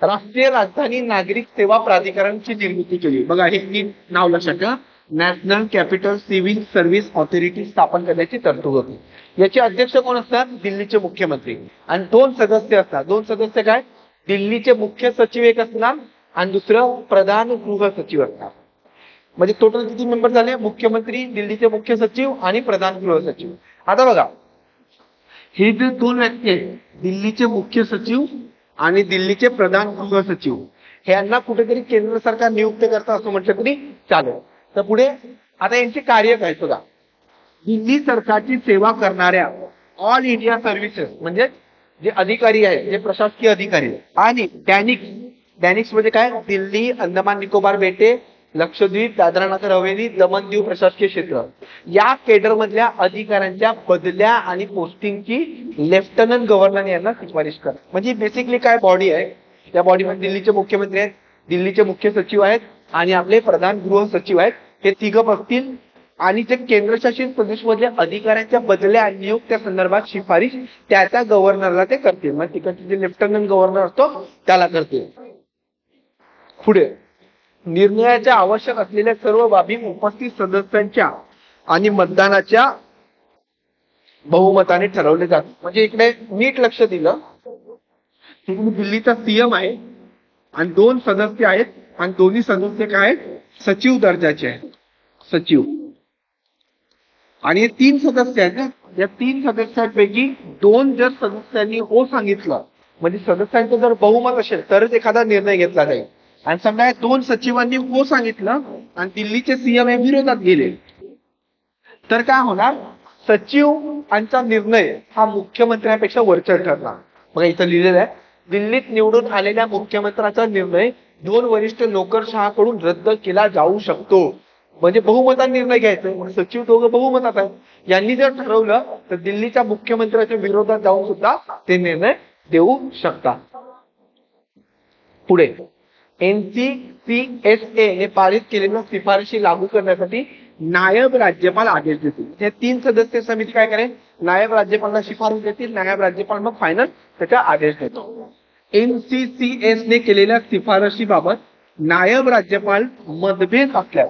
राष्ट्रीय राजधानी नागरिक सेवा प्राधिकरणची निर्मिती केली. बघा हे नाव लक्षात ठेवा, national capital civil service authority स्थापन करण्याची तरतूद होती. याचे अध्यक्ष कोण असतात, दिल्लीचे मुख्यमंत्री. आणि 2 सदस्य असतात. 2 सदस्य काय, दिल्लीचे मुख्य सचिव एक असणार आणि दुसरं प्रधान गृह सचिव असणार. म्हणजे टोटल किती मेंबर झाले, मुख्यमंत्री, दिल्लीचे मुख्य सचिव आणि प्रधान गृह सचिव. आता बघा हे जे 2 व्यक्ती आहेत, दिल्लीचे मुख्य सचिव आणि दिल्लीचे प्रधान गृह सचिव, यांना कुठेतरी केंद्र सरकार नियुक्त करतं असं म्हटलं तरी चालेल. तर पुढे आता यांचे कार्य काय बघा. दिल्ली सरकारची सेवा करणाऱ्या ऑल इंडिया सर्व्हिसेस म्हणजे जे अधिकारी आहेत, जे प्रशासकीय अधिकारी आणि डॅनिक्स म्हणजे काय, दिल्ली, अंदमान निकोबार बेटे, लक्षद्वीप, दादरा नगर हवेली, दमन दीव प्रशासकीय क्षेत्र या केडर मधल्या अधिकाऱ्यांच्या बदल्या आणि पोस्टिंगची लेफ्टनंट गव्हर्नर यांना शिफारिश कर. म्हणजे बेसिकली काय बॉडी आहे, त्या बॉडीमध्ये दिल्लीचे मुख्यमंत्री आहेत, दिल्लीचे मुख्य सचिव आहेत आणि आपले प्रधान गृह सचिव आहेत. हे 3 बसतील आणि जे केंद्रशासित प्रदेशमधल्या अधिकाऱ्यांच्या बदल्या आणि नियुक्त्या संदर्भात शिफारिश त्या गव्हर्नरला ते करतील. मग तिकडचे जे लेफ्टनंट गव्हर्नर असतो त्याला करतील. पुढे निर्णयाच्या आवश्यक असलेल्या सर्व बाबी उपस्थित सदस्यांच्या आणि मतदानाच्या बहुमताने ठरवले जातात. म्हणजे इकडे नीट लक्ष दिलं, दिल्लीचा सीएम आहे आणि 2 सदस्य आहेत आणि दोन्ही सदस्य काय आहेत, सचिव दर्जाचे आहेत, सचिव. आणि हे 3 सदस्य आहेत ना, या 3 सदस्यांपैकी 2 जर सदस्यांनी हो सांगितलं, म्हणजे सदस्यांचं जर बहुमत असेल तरच एखादा निर्णय घेतला जाईल. आणि समजा 2 सचिवांनी हो सांगितलं आणि दिल्लीचे सीएम हे विरोधात गेले तर काय होणार, सचिवांचा निर्णय हा मुख्यमंत्र्यांपेक्षा वरचढ ठरणार. बघा इथं लिहिलेलं आहे, दिल्लीत निवडून आलेल्या मुख्यमंत्र्याचा निर्णय 2 वरिष्ठ नोकरशहाकडून रद्द केला जाऊ शकतो. म्हणजे बहुमताने निर्णय घ्यायचा. मग सचिव दोघं बहुमतात आहेत. यांनी जर ठरवलं तर दिल्लीच्या मुख्यमंत्र्यांच्या विरोधात जाऊन सुद्धा ते निर्णय देऊ शकतात. पुढे NCCSA ने पारित केलेल्या शिफारशी लागू करण्यासाठी नायब राज्यपाल आदेश देतील. हे 3 सदस्य समिती काय करेल, नायब राज्यपालला शिफारस देतील, नायब राज्यपाल मग फायनल त्याचा आदेश देतो. NCCS ने केलेल्या शिफारशीबाबत नायब राज्यपाल मतभेद असल्यास,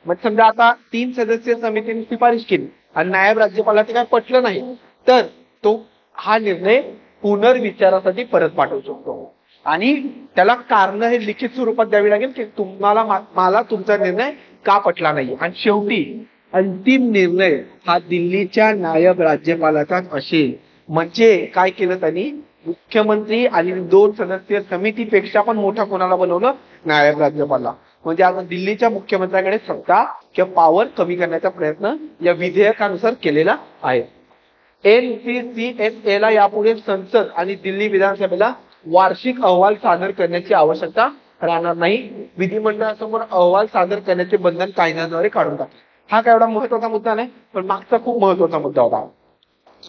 मग समजा आता 3 सदस्य समितीने शिफारस केली आणि नायब राज्यपालला ते काय पटलं नाही, तर तो हा निर्णय पुनर्विचारासाठी परत पाठवू शकतो आणि त्याला कारण हे लिखित स्वरूपात द्यावी लागेल की तुम्हाला मला तुमचा निर्णय का पटला नाही. आणि शेवटी अंतिम निर्णय हा दिल्लीच्या नायब राज्यपालाचाच असेल. म्हणजे काय केलं त्यांनी, मुख्यमंत्री आणि 2 सदस्य समितीपेक्षा पण मोठा कोणाला बनवलं, नायब राज्यपालला. म्हणजे आता दिल्लीच्या मुख्यमंत्र्याकडे सत्ता किंवा पॉवर कमी करण्याचा प्रयत्न या विधेयकानुसार केलेला आहे. NCCSA ला यापुढे संसद आणि दिल्ली विधानसभेला वार्षिक अहवाल सादर करण्याची आवश्यकता राहणार नाही. विधिमंडळासमोर अहवाल सादर करण्याचे बंधन कायद्याद्वारे काढून टाकले. हा काय एवढा महत्वाचा मुद्दा नाही, पण मागचा खूप महत्वाचा मुद्दा होता.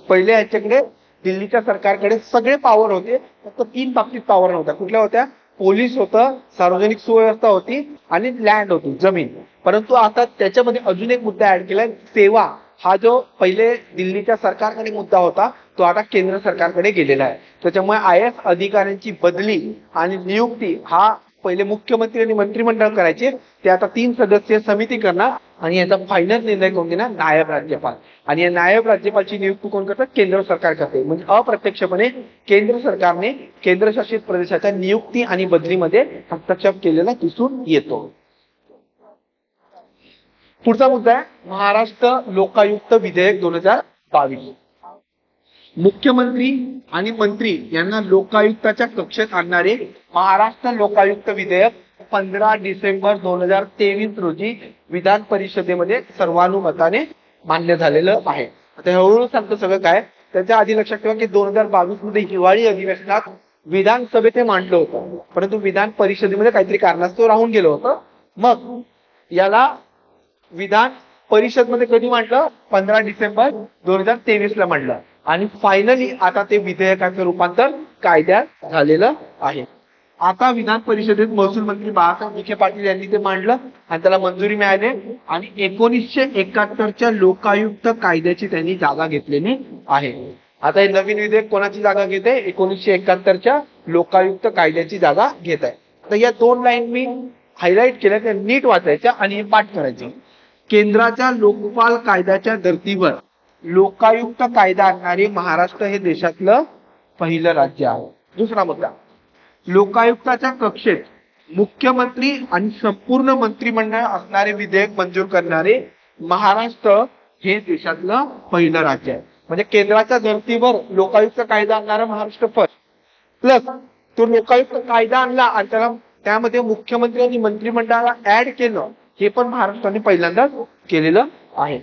पहिले याच्याकडे दिल्लीच्या सरकारकडे सगळे पॉवर होते, फक्त 3 बाबतीत पॉवर नव्हत्या. कुठल्या होत्या, पोलीस होतं, सार्वजनिक सुव्यवस्था होती आणि लँड होती, जमीन. परंतु आता त्याच्यामध्ये अजून एक मुद्दा ऍड केलाय, सेवा. हा जो पहिले दिल्लीच्या सरकारकडे मुद्दा होता तो आता केंद्र सरकारकडे गेलेला आहे. त्याच्यामुळे IAS अधिकाऱ्यांची बदली आणि नियुक्ती हा पहिले मुख्यमंत्री आणि मंत्रिमंडळ करायचे, ते आता 3 सदस्यीय समिती करणार आणि याचा फायनल निर्णय कोण घेणार, नायब राज्यपाल. आणि या नायब राज्यपालची नियुक्ती कोण करतात, केंद्र सरकार करते. म्हणजे अप्रत्यक्षपणे केंद्र सरकारने केंद्रशासित प्रदेशाच्या नियुक्ती आणि बदलीमध्ये हस्तक्षेप केलेला दिसून येतो. पुढचा मुद्दा आहे महाराष्ट्र लोकायुक्त विधेयक 2022. मुख्यमंत्री आणि मंत्री यांना लोकायुक्ताच्या कक्षेत आणणारे महाराष्ट्र लोकायुक्त विधेयक 15 डिसेंबर 2023 रोजी विधान परिषदेमध्ये सर्वानुमताने मान्य झालेलं आहे. आता हळूहळू सांगतो सगळं काय. त्याच्या आधी लक्षात ठेवा की 2022 मध्ये हिवाळी अधिवेशनात विधानसभेत हे मांडलं होतं, परंतु विधान परिषदेमध्ये काहीतरी कारणास्तव राहून गेलं होतं. मग याला विधान परिषद मध्ये कधी मांडलं, 15 डिसेंबर 2023 ला मांडलं आणि फायनली आता ते विधेयकाचं रूपांतर कायद्यात झालेलं आहे. आता विधान परिषदेत महसूल मंत्री बाळासाहेब विखे पाटील यांनी ते मांडलं आणि त्याला मंजुरी मिळाली आणि 1971च्या लोकायुक्त कायद्याची त्यांनी जागा घेतलेली आहे. आता हे नवीन विधेयक कोणाची जागा घेत आहे, 1971च्या लोकायुक्त कायद्याची जागा घेत आहे. तर या 2 लाईन मी हायलाइट केल्या, त्या नीट वाचायच्या आणि पाठ करायचे. केंद्राच्या लोकपाल कायद्याच्या धर्तीवर लोकायुक्त कायदा आणणारे महाराष्ट्र हे देशातलं पहिलं राज्य आहे. दुसरा मुद्दा, लोकायुक्ताच्या कक्षेत मुख्यमंत्री आणि संपूर्ण मंत्रिमंडळ असणारे विधेयक मंजूर करणारे महाराष्ट्र हे देशातलं पहिलं राज्य आहे. म्हणजे केंद्राच्या धर्तीवर लोकायुक्त कायदा आणणारा महाराष्ट्र फर्स्ट, प्लस तो लोकायुक्त कायदा आणला आणि त्यामध्ये मुख्यमंत्री आणि मंत्रिमंडळाला ऍड केलं, हे पण महाराष्ट्राने पहिल्यांदाच केलेलं आहे.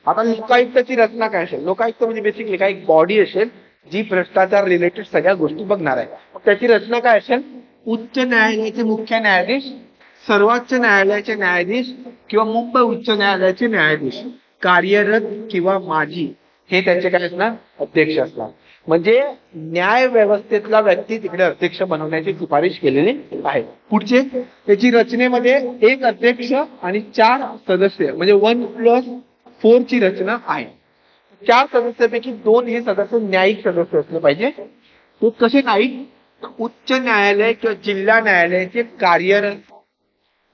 आता लोकायुक्ताची रचना काय असेल, लोकायुक्त म्हणजे बेसिकली काय एक बॉडी असेल जी भ्रष्टाचार रिलेटेड सगळ्या गोष्टी बघणार आहे. त्याची रचना काय असेल, उच्च न्यायालयाचे मुख्य न्यायाधीश, सर्वोच्च न्यायालयाचे न्यायाधीश किंवा मुंबई उच्च न्यायालयाचे न्यायाधीश कार्यरत किंवा माजी हे त्यांचे काय असणार, अध्यक्ष असणार. म्हणजे न्याय व्यवस्थेतला व्यक्ती तिकडे अध्यक्ष बनवण्याची शिफारस केलेली आहे. पुढचे त्याची रचनेमध्ये 1 अध्यक्ष आणि 4 सदस्य म्हणजे 1+4 ची रचना आहे. 4 सदस्यापैकी 2 हे सदस्य न्यायिक सदस्य असले पाहिजे. ते कसे न्यायिक, उच्च न्यायालय किंवा जिल्हा न्यायालयाचे कार्यरत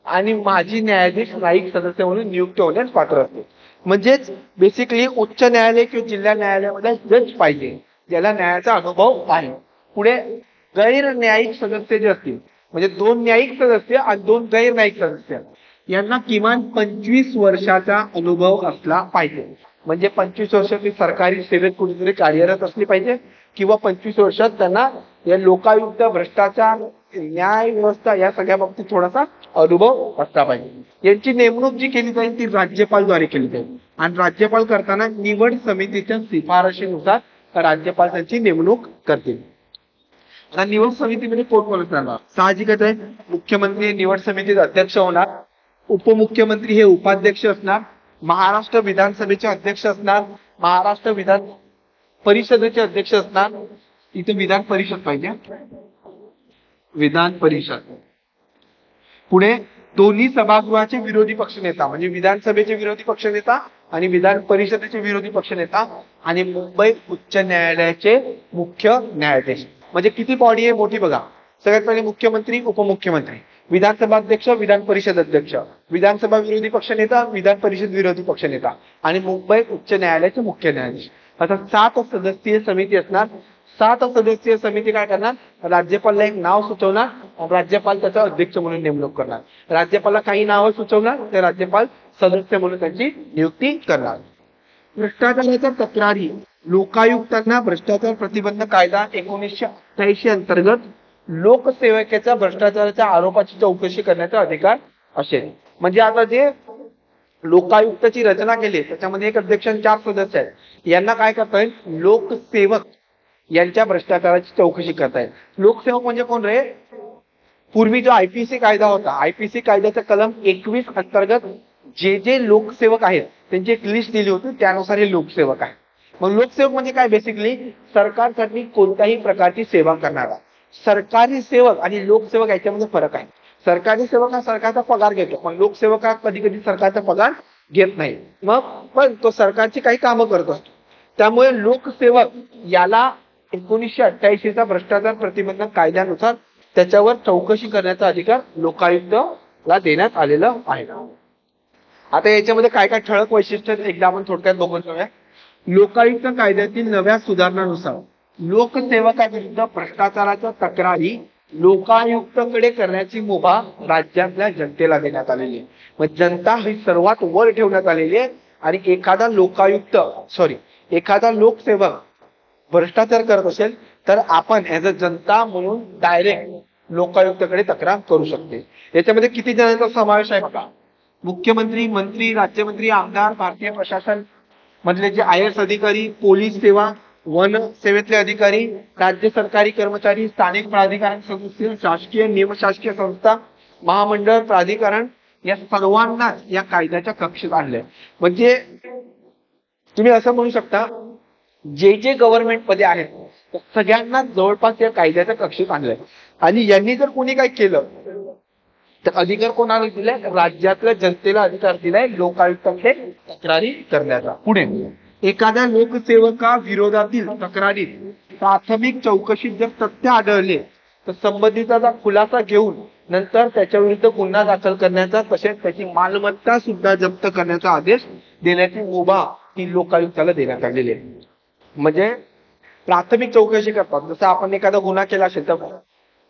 आणि माजी न्यायाधीश न्यायिक सदस्य म्हणून नियुक्त होण्यास पात्र असते. म्हणजेच बेसिकली उच्च न्यायालय किंवा जिल्हा न्यायालयामध्ये जज पाहिजे ज्याला न्यायाचा अनुभव आहे. पुढे गैर न्यायिक सदस्य जे असतील म्हणजे 2 न्यायिक सदस्य आणि 2 गैर न्यायिक सदस्य यांना किमान 25 वर्षाचा अनुभव असला पाहिजे. म्हणजे 25 वर्ष ती सरकारी सेवेत कुठेतरी कार्यरत असली पाहिजे किंवा 25 वर्षात त्यांना या लोकायुक्त, भ्रष्टाचार, न्याय व्यवस्था या सगळ्या बाबतीत थोडासा अनुभव असला पाहिजे. यांची नेमणूक जी केली जाईल ती राज्यपालद्वारे केली जाईल आणि राज्यपाल करताना निवड समितीच्या शिफारशीनुसार राज्यपाल त्यांची नेमणूक करतील. आता निवड समितीमध्ये कोण असणार, साहजिकच आहे मुख्यमंत्री निवड समितीत अध्यक्ष होणार, उपमुख्यमंत्री हे उपाध्यक्ष असणार, महाराष्ट्र विधानसभेचे अध्यक्ष असणार, महाराष्ट्र विधान परिषदेचे अध्यक्ष असणार. इथे विधान परिषद पाहिजे, विधान परिषद. पुढे दोन्ही सभागृहाचे विरोधी पक्षनेता म्हणजे विधानसभेचे विरोधी पक्षनेता आणि विधान परिषदेचे विरोधी पक्षनेता आणि मुंबई उच्च न्यायालयाचे मुख्य न्यायाधीश. म्हणजे किती बॉडी आहे मोठी बघा. सगळ्यात पहिले मुख्यमंत्री, उपमुख्यमंत्री, विधानसभा अध्यक्ष, विधान परिषद अध्यक्ष, विधानसभा विरोधी पक्षनेता, विधान परिषद विरोधी पक्षनेता आणि मुंबई उच्च न्यायालयाचे मुख्य न्यायाधीश. आता 7 सदस्यीय समिती असणार. 7 सदस्यीय समिती काय करणार, राज्यपालला एक नाव सुचवणार, राज्यपाल त्याचा अध्यक्ष म्हणून नेमणूक करणार. राज्यपालला काही नावं सुचवणार, ते राज्यपाल सदस्य म्हणून त्यांची नियुक्ती करणार. भ्रष्टाचाराच्या तक्रारी, लोकायुक्तांना भ्रष्टाचार प्रतिबंध कायदा 1988 अंतर्गत लोकसेवकाच्या भ्रष्टाचाराच्या आरोपाची चौकशी करण्याचा अधिकार असेल. म्हणजे आता जे लोकायुक्ताची रचना केली त्याच्यामध्ये एक अध्यक्ष आणि 4 सदस्य आहेत. यांना काय करता येईल, लोकसेवक यांच्या भ्रष्टाचाराची चौकशी करता येईल. लोकसेवक म्हणजे कोण रे, पूर्वी जो आयपीसी कायदा होता, आयपीसी कायद्याचा कलम 21 अंतर्गत जे जे लोकसेवक आहेत त्यांची एक लिस्ट दिली होती, त्यानुसार हे लोकसेवक आहे. मग लोकसेवक म्हणजे काय, बेसिकली सरकारसाठी कोणत्याही प्रकारची सेवा करणारा. सरकारी सेवक आणि लोकसेवक याच्यामध्ये फरक आहे. सरकारी सेवक हा सरकारचा पगार घेतो, पण लोकसेवक हा कधी कधी सरकारचा पगार घेत नाही, मग पण तो सरकारची काही कामं करत असतो. त्यामुळे लोकसेवक याला 1988चा भ्रष्टाचार प्रतिबंधक कायद्यानुसार त्याच्यावर चौकशी करण्याचा अधिकार लोकायुक्तला देण्यात आलेला आहे. आता याच्यामध्ये काय काय ठळक वैशिष्ट्य एकदा आपण थोडक्यात बघून घेऊया. लोकायुक्त कायद्यातील नव्या सुधारणानुसार लोकसेवकाविरुद्ध भ्रष्टाचाराच्या तक्रारी लोकायुक्तकडे करण्याची मुभा राज्यातल्या जनतेला देण्यात आलेली आहे. मग जनता ही सर्वात वर ठेवण्यात आलेली आहे आणि एखादा लोकसेवक भ्रष्टाचार करत असेल तर आपण ऍज अ जनता म्हणून डायरेक्ट लोकायुक्तकडे तक्रार करू शकते. याच्यामध्ये किती जणांचा समावेश आहे बघा. मुख्यमंत्री, मंत्री, राज्यमंत्री, आमदार, भारतीय प्रशासन मधले जे IAS अधिकारी, पोलीस सेवा, वन सेवेतले अधिकारी, राज्य सरकारी कर्मचारी, स्थानिक प्राधिकरण सदस्य, शासकीय निमशासकीय संस्था, महामंडळ, प्राधिकरण या सर्वांनाच या कायद्याच्या कक्षेत आणले. म्हणजे तुम्ही असं म्हणू शकता, जे जे गव्हर्नमेंट मध्ये आहेत सगळ्यांना जवळपास या कायद्याच्या कक्षेत आणलंय. आणि यांनी जर कोणी काय केलं तर अधिकार कोणाला दिलाय, राज्यातल्या जनतेला अधिकार दिलाय लोकायुक्तांकडे तक्रारी करण्याचा. पुढे एखाद्या लोकसेवका विरोधातील तक्रारीत प्राथमिक चौकशीत जर तथ्य आढळले तर संबंधिताचा खुलासा घेऊन नंतर त्याच्या विरुद्ध गुन्हा दाखल करण्याचा तसेच त्याची मालमत्ता सुद्धा जप्त करण्याचा आदेश देण्याची मुभा ही लोकायुक्ताला देण्यात आलेली आहे. म्हणजे प्राथमिक चौकशी करतात. जसं आपण एखादा गुन्हा केला असेल तर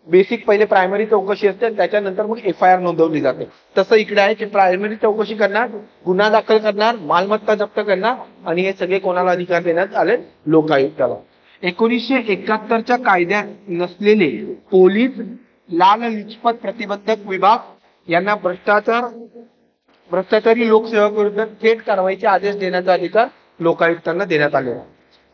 बेसिक पहिले प्रायमरी चौकशी असते, त्याच्यानंतर मग FIR नोंदवली जाते. तसं इकडे आहे की प्रायमरी चौकशी करणार, गुन्हा दाखल करणार, मालमत्ता जप्त करणार आणि हे सगळे कोणाला अधिकार देण्यात आले, लोकायुक्ताला. 1971च्या कायद्यात नसलेले पोलीस लाचलुचपत प्रतिबंधक विभाग यांना भ्रष्टाचारी लोकसेवक विरुद्ध थेट कारवाईचे आदेश देण्याचा अधिकार लोकायुक्तांना देण्यात आलेला.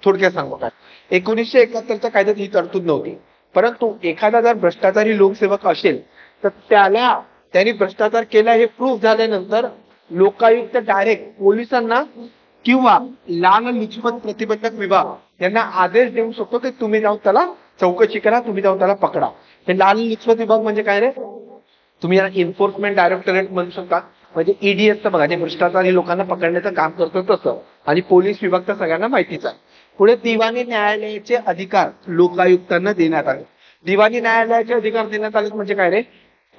थोडक्यात सांगू काय, 1971च्या कायद्यात ही तरतूद नव्हती, परंतु एखादा जर भ्रष्टाचारी लोकसेवक असेल तर त्यांनी भ्रष्टाचार केला हे प्रूफ झाल्यानंतर लोकायुक्त डायरेक्ट पोलिसांना किंवा लाचलुचपत प्रतिबंधक विभाग यांना आदेश देऊ शकतो की तुम्ही जाऊन त्याला चौकशी करा, तुम्ही जाऊन त्याला पकडा. हे लाचलुचपत विभाग म्हणजे काय रे, तुम्ही याला एन्फोर्समेंट डायरेक्टरेट म्हणू शकता. म्हणजे EDSचं बघा, जे भ्रष्टाचारी लोकांना पकडण्याचं काम करतं तसं. आणि पोलीस विभाग तर सगळ्यांना माहितीच आहे. पुढे दिवाणी न्यायालयाचे अधिकार लोकायुक्तांना देण्यात आले. दिवाणी न्यायालयाचे अधिकार देण्यात आले म्हणजे काय रे,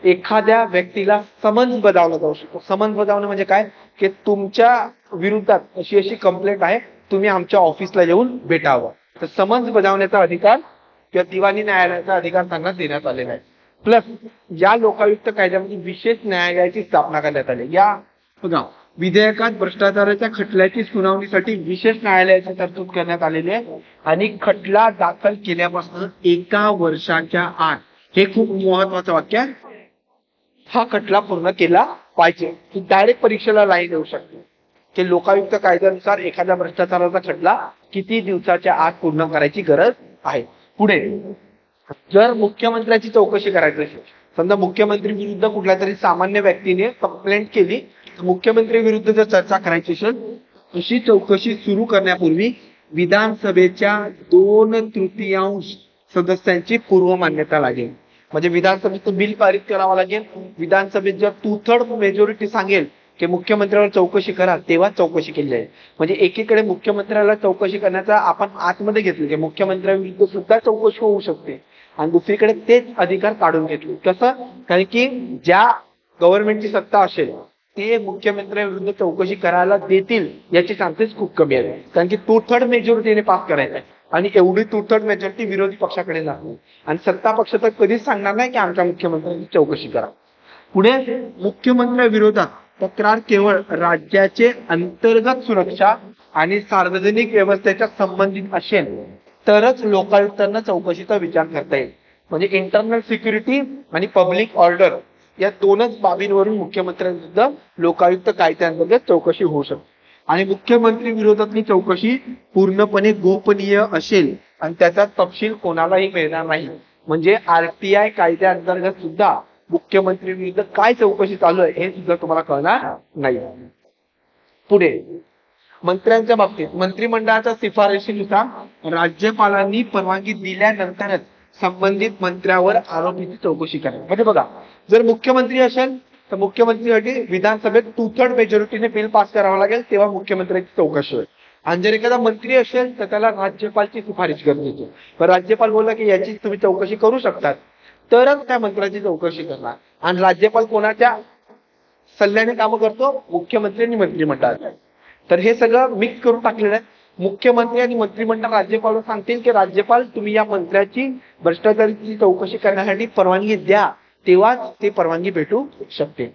एखाद्या व्यक्तीला समन्स बजावला जाऊ शकतो. समन्स बजावणं म्हणजे काय, की तुमच्या विरुद्धात अशी अशी कंप्लेंट आहे, तुम्ही आमच्या ऑफिसला येऊन भेटावं. तर समन्स बजावण्याचा अधिकार किंवा दिवाणी न्यायालयाचा अधिकार त्यांना देण्यात आलेला आहे. प्लस या लोकायुक्त कायद्यामध्ये विशेष न्यायालयाची स्थापना करण्यात आली. या बघा, विधेयकात भ्रष्टाचाराच्या खटल्याची सुनावणीसाठी विशेष न्यायालयाची तरतूद करण्यात आलेली आहे आणि खटला दाखल केल्यापासून 1 वर्षाच्या आत, हे खूप महत्वाचं वाक्य आहे, हा खटला पूर्ण केला पाहिजे. डायरेक्ट परीक्षेला लाईन येऊ शकते की लोकायुक्त कायद्यानुसार एखाद्या भ्रष्टाचाराचा खटला किती दिवसाच्या आत पूर्ण करायची गरज आहे. पुढे जर मुख्यमंत्र्याची चौकशी करायची असेल समजा मुख्यमंत्री विरुद्ध कुठल्या तरी सामान्य व्यक्तीने कंप्लेंट केली, तर मुख्यमंत्री विरुद्ध जर चर्चा करायची असेल, अशी चौकशी सुरू करण्यापूर्वी विधानसभेच्या 2/3 सदस्यांची पूर्व मान्यता लागेल. म्हणजे विधानसभेचं बिल पारित करावं लागेल. विधानसभेत जर 2/3 मेजॉरिटी सांगेल की मुख्यमंत्र्यावर चौकशी करा, तेव्हा चौकशी केली जाईल. म्हणजे एकीकडे मुख्यमंत्र्याला चौकशी करण्याचा आपण आतमध्ये घेतलं की मुख्यमंत्र्याविरुद्ध सुद्धा चौकशी होऊ शकते, आणि दुसरीकडे तेच अधिकार काढून घेतले. कसं? कारण की ज्या गव्हर्नमेंटची सत्ता असेल ते मुख्यमंत्र्याविरुद्ध चौकशी करायला देतील याचे चान्सेस खूप कमी आहेत. कारण की 2/3 मेजॉरिटीने पास करायचं आहे, आणि एवढी 2/3 मेजॉरिटी विरोधी पक्षाकडे नाही, आणि सत्ता पक्ष तर कधीच सांगणार नाही की आमच्या मुख्यमंत्र्यांची चौकशी करा. पुढे मुख्यमंत्र्याविरोधात तक्रार केवळ राज्याचे अंतर्गत सुरक्षा आणि सार्वजनिक व्यवस्थेच्या संबंधित असेल तरच लोकायुक्तांना चौकशीचा विचार करता येईल. म्हणजे इंटरनल सिक्युरिटी आणि पब्लिक ऑर्डर या दोनच बाबींवरून मुख्यमंत्र्यांविरुद्ध लोकायुक्त कायद्याअंतर्गत चौकशी होऊ शकते. आणि मुख्यमंत्री विरोधातली चौकशी पूर्णपणे गोपनीय असेल आणि त्याचा तपशील कोणालाही मिळणार नाही. म्हणजे RTI कायद्याअंतर्गत सुद्धा मुख्यमंत्री विरुद्ध काय चौकशी चालू आहे हे सुद्धा तुम्हाला कळणार नाही. पुढे मंत्र्यांच्या बाबतीत मंत्रिमंडळाच्या शिफारशीनुसार राज्यपालांनी परवानगी दिल्यानंतरच संबंधित मंत्र्यावर आरोपीची चौकशी करावी. म्हणजे बघा, जर मुख्यमंत्री असेल तर मुख्यमंत्र्यासाठी विधानसभेत 2/3 मेजॉरिटीने बिल पास करावं लागेल, तेव्हा मुख्यमंत्र्याची चौकशी होईल. आणि जर एखादा मंत्री असेल तर त्याला राज्यपालची शिफारस गरजेची. पण राज्यपाल बोलला की याची तुम्ही चौकशी करू शकतात, तरच त्या मंत्र्याची चौकशी करणार. आणि राज्यपाल कोणाच्या सल्ल्याने कामं करतो? मुख्यमंत्री आणि मंत्रिमंडळाच्या. तर हे सगळं मिक्स करून टाकलेलं आहे. मुख्यमंत्री आणि मंत्रिमंडळ राज्यपाल सांगतील की राज्यपाल तुम्ही या मंत्र्याची भ्रष्टाचाराची चौकशी करण्यासाठी परवानगी द्या, तेव्हाच ते परवानगी भेटू शकते.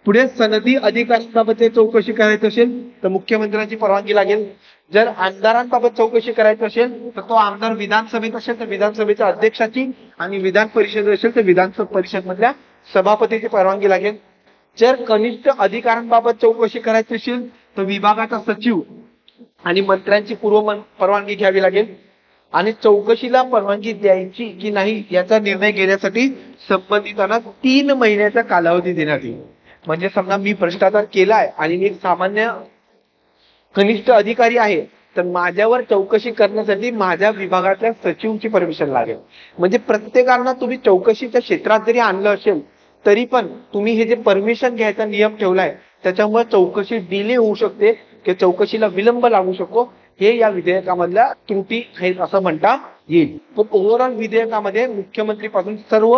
पुढे सनदी अधिकाऱ्यांबाबत चौकशी करायची असेल तर मुख्यमंत्र्यांची परवानगी लागेल. जर आमदारांबाबत चौकशी करायची असेल तर तो आमदार विधानसभेत असेल तर विधानसभेच्या अध्यक्षाची, आणि विधान परिषद असेल तर विधान परिषद मधल्या सभापतीची परवानगी लागेल. जर कनिष्ठ अधिकाऱ्यांबाबत चौकशी करायची असेल तर विभागाचा सचिव आणि मंत्र्यांची परवानगी घ्यावी लागेल. आणि चौकशीला परवानगी द्यायची की नाही याचा निर्णय घेण्यासाठी संबंधितांना 3 महिन्याचा कालावधी देण्यात येईल. म्हणजे समजा मी भ्रष्टाचार केलाय आणि मी एक सामान्य कनिष्ठ अधिकारी आहे, तर माझ्यावर चौकशी करण्यासाठी माझ्या विभागातल्या सचिवची परमिशन लागेल. म्हणजे प्रत्येकाला तुम्ही चौकशीच्या क्षेत्रात जरी आणलं असेल तरी पण तुम्ही हे जे परमिशन घ्यायचा नियम ठेवलाय त्याच्यामुळे चौकशी डिले होऊ शकते, की चौकशीला विलंब लागू शकतो. हे या विधेयकामधल्या त्रुटी आहेत असं म्हणता येईल. पण ओव्हरऑल विधेयकामध्ये मुख्यमंत्रीपासून सर्व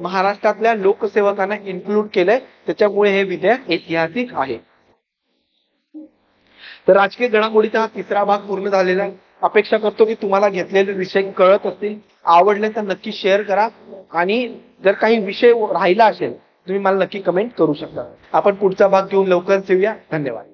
महाराष्ट्रातल्या लोकसेवकांना इन्क्लूड केलंय, त्याच्यामुळे हे विधेयक ऐतिहासिक आहे. तर राजकीय घडामोडीचा हा 3रा भाग पूर्ण झालेला आहे. अपेक्षा करतो की तुम्हाला घेतलेले विषय कळत असतील, आवडले तर नक्की शेअर करा, आणि जर काही विषय राहिला असेल तुम्ही मला नक्की कमेंट करू शकता. आपण पुढचा भाग घेऊन लवकरच येऊया. धन्यवाद.